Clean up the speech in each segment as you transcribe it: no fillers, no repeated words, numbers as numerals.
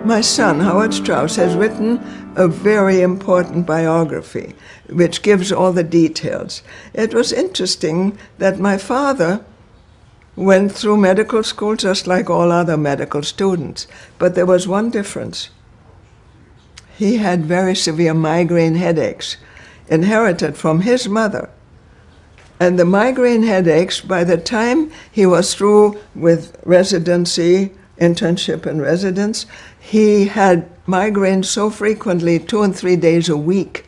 My son, Howard Strauss, has written a very important biography, which gives all the details. It was interesting that my father went through medical school just like all other medical students, but there was one difference. He had very severe migraine headaches, inherited from his mother. And the migraine headaches, by the time he was through with residency, internship and residence, he had migraines so frequently, 2 and 3 days a week,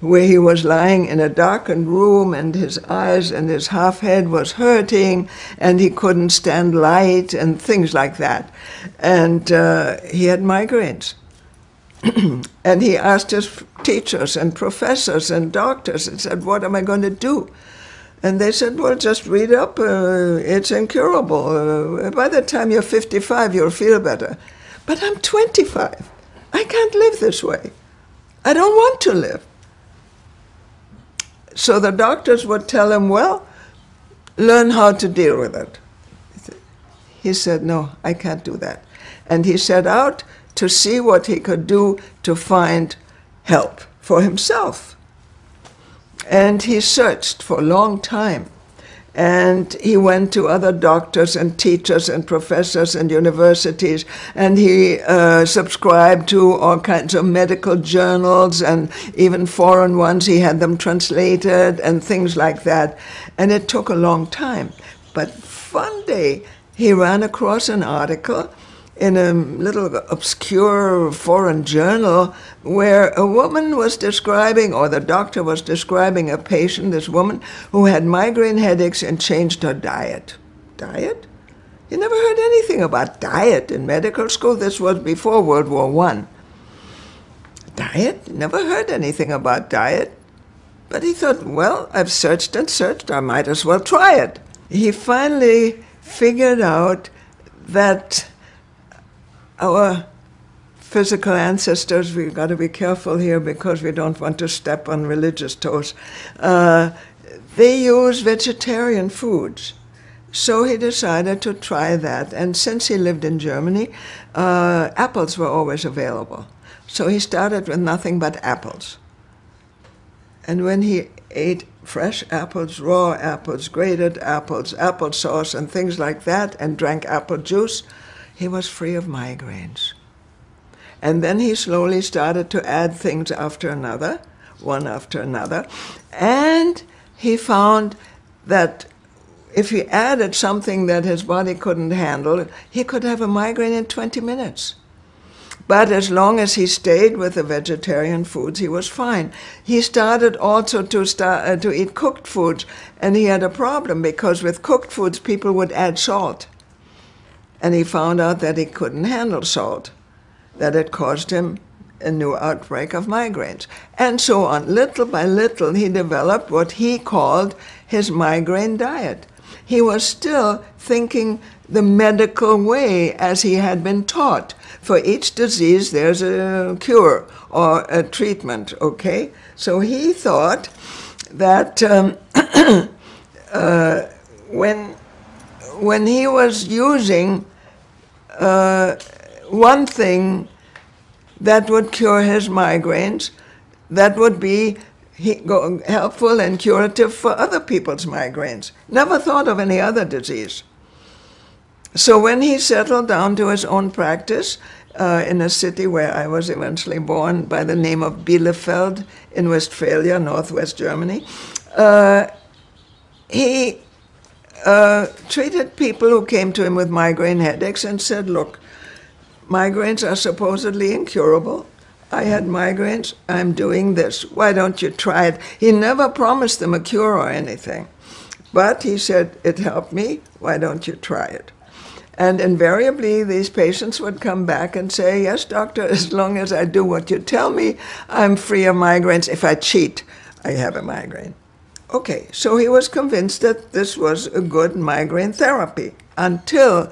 where he was lying in a darkened room and his eyes and his half head was hurting and he couldn't stand light and things like that. And he had migraines. And he asked his teachers and professors and doctors and said, what am I going to do? And they said, well, just read up, it's incurable. By the time you're 55, you'll feel better. But I'm 25. I can't live this way. I don't want to live. So the doctors would tell him, well, learn how to deal with it. He said, no, I can't do that. And he set out to see what he could do to find help for himself. And he searched for a long time. And he went to other doctors and teachers and professors and universities, and he subscribed to all kinds of medical journals and even foreign ones. He had them translated and things like that. And it took a long time. But one day he ran across an article in a little obscure foreign journal where a woman was describing, or the doctor was describing a patient, this woman, who had migraine headaches and changed her diet. Diet? You never heard anything about diet in medical school. This was before World War I. Diet? Never heard anything about diet. But he thought, well, I've searched and searched, I might as well try it. He finally figured out that our physical ancestors, we've got to be careful here because we don't want to step on religious toes, they use vegetarian foods. So he decided to try that. And since he lived in Germany, apples were always available. So he started with nothing but apples. And when he ate fresh apples, raw apples, grated apples, applesauce, and things like that, and drank apple juice, he was free of migraines. And then he slowly started to add things after another, one after another. And he found that if he added something that his body couldn't handle, he could have a migraine in 20 minutes. But as long as he stayed with the vegetarian foods, he was fine. He started also to eat cooked foods, and he had a problem because with cooked foods, people would add salt. And he found out that he couldn't handle salt, that it caused him a new outbreak of migraines. And so on. Little by little, he developed what he called his migraine diet. He was still thinking the medical way as he had been taught. For each disease, there's a cure or a treatment, okay? So he thought that when he was using one thing that would cure his migraines, that would be helpful and curative for other people's migraines. Never thought of any other disease. So when he settled down to his own practice in a city where I was eventually born by the name of Bielefeld in Westphalia, northwest Germany, he treated people who came to him with migraine headaches and said, look, migraines are supposedly incurable. I had migraines, I'm doing this. Why don't you try it? He never promised them a cure or anything. But he said, it helped me, why don't you try it? And invariably, these patients would come back and say, yes, doctor, as long as I do what you tell me, I'm free of migraines. If I cheat, I have a migraine. Okay, so he was convinced that this was a good migraine therapy until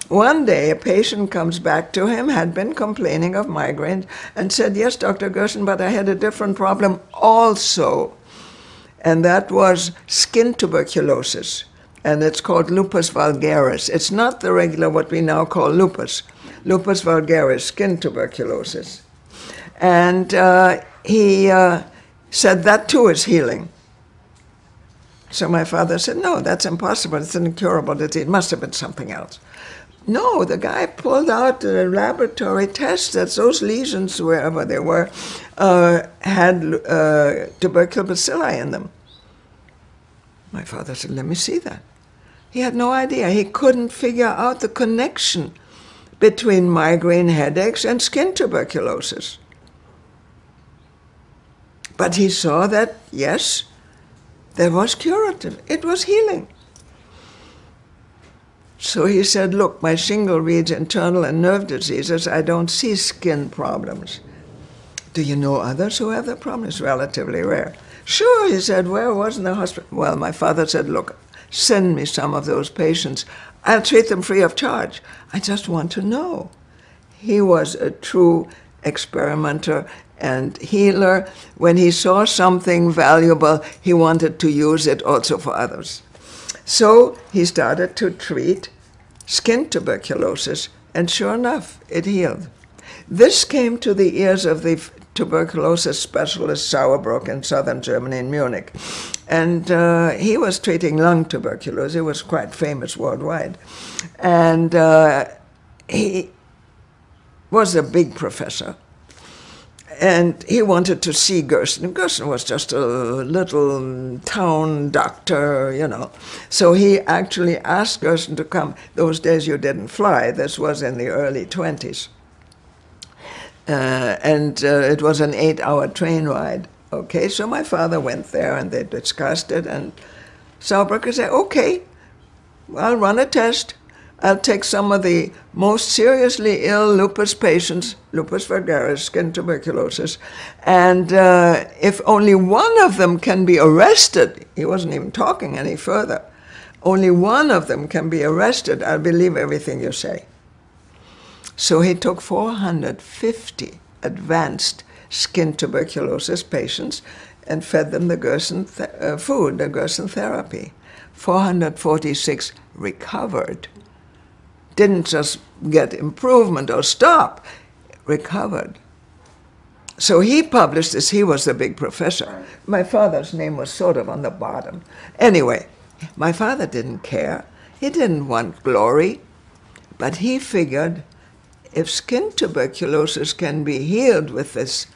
one day a patient comes back to him, had been complaining of migraines, and said, yes, Dr. Gerson, but I had a different problem also. And that was skin tuberculosis. and it's called lupus vulgaris. It's not the regular, what we now call lupus. Lupus vulgaris, skin tuberculosis. And he said that too is healing. So my father said, no, that's impossible. It's an incurable disease. It must have been something else. No, the guy pulled out a laboratory test that those lesions, wherever they were, had tubercular bacilli in them. My father said, let me see that. He had no idea. He couldn't figure out the connection between migraine headaches and skin tuberculosis. But he saw that, yes, that was curative. It was healing. So he said, look, my shingle reads internal and nerve diseases. I don't see skin problems. Do you know others who have the problem? It's relatively rare. Sure, he said, where was in the hospital? Well, my father said, look, send me some of those patients. I'll treat them free of charge. I just want to know. He was a true experimenter and healer. When he saw something valuable, he wanted to use it also for others. So he started to treat skin tuberculosis, and sure enough, it healed. This came to the ears of the tuberculosis specialist Sauerbruck in southern Germany, in Munich. And he was treating lung tuberculosis. He was quite famous worldwide. And he was a big professor. And he wanted to see Gerson. Gerson was just a little town doctor, you know. So he actually asked Gerson to come. Those days you didn't fly. This was in the early 20s. It was an 8-hour train ride. Okay, so my father went there and they discussed it. And Sauerbruck said, okay, I'll run a test. I'll take some of the most seriously ill lupus patients, lupus vulgaris, skin tuberculosis, and if only one of them can be arrested, he wasn't even talking any further, only one of them can be arrested, I'll believe everything you say. So he took 450 advanced skin tuberculosis patients and fed them the Gerson food, the Gerson therapy. 446 recovered. Didn't just get improvement or stop, recovered. So he published this. He was the big professor. My father's name was sort of on the bottom. Anyway, my father didn't care. He didn't want glory. But he figured if skin tuberculosis can be healed with this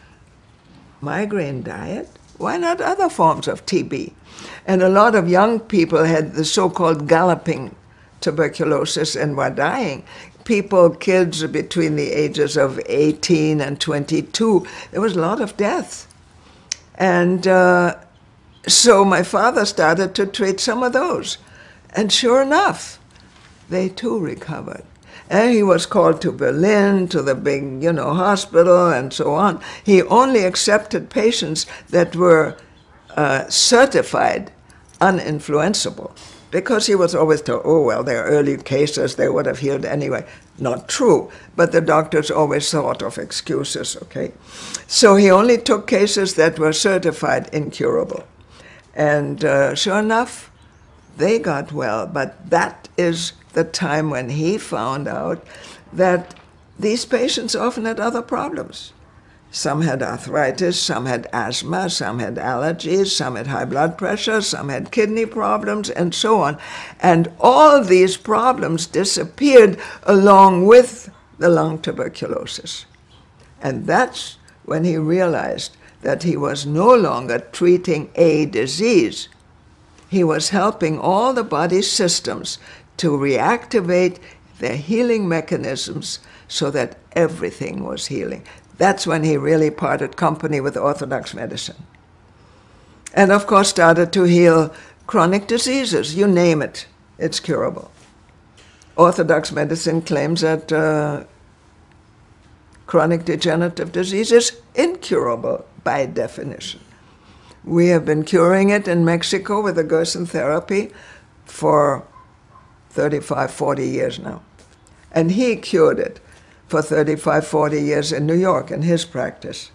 migraine diet, why not other forms of TB? And a lot of young people had the so-called galloping tuberculosis and were dying. People, kids between the ages of 18 and 22, there was a lot of death. And so my father started to treat some of those. And sure enough, they too recovered. And he was called to Berlin, to the big, hospital and so on. He only accepted patients that were certified uninfluenceable. Because he was always told, oh, well, they're early cases, they would have healed anyway. Not true, but the doctors always thought of excuses, okay? So he only took cases that were certified incurable. And sure enough, they got well. But that is the time when he found out that these patients often had other problems. Some had arthritis, some had asthma, some had allergies, some had high blood pressure, some had kidney problems, and so on. And all these problems disappeared along with the lung tuberculosis. And that's when he realized that he was no longer treating a disease. He was helping all the body's systems to reactivate their healing mechanisms so that everything was healing. That's when he really parted company with Orthodox medicine. And of course started to heal chronic diseases. You name it, it's curable. Orthodox medicine claims that chronic degenerative disease is incurable by definition. We have been curing it in Mexico with the Gerson therapy for 35, 40 years now. And he cured it for 35, 40 years in New York in his practice.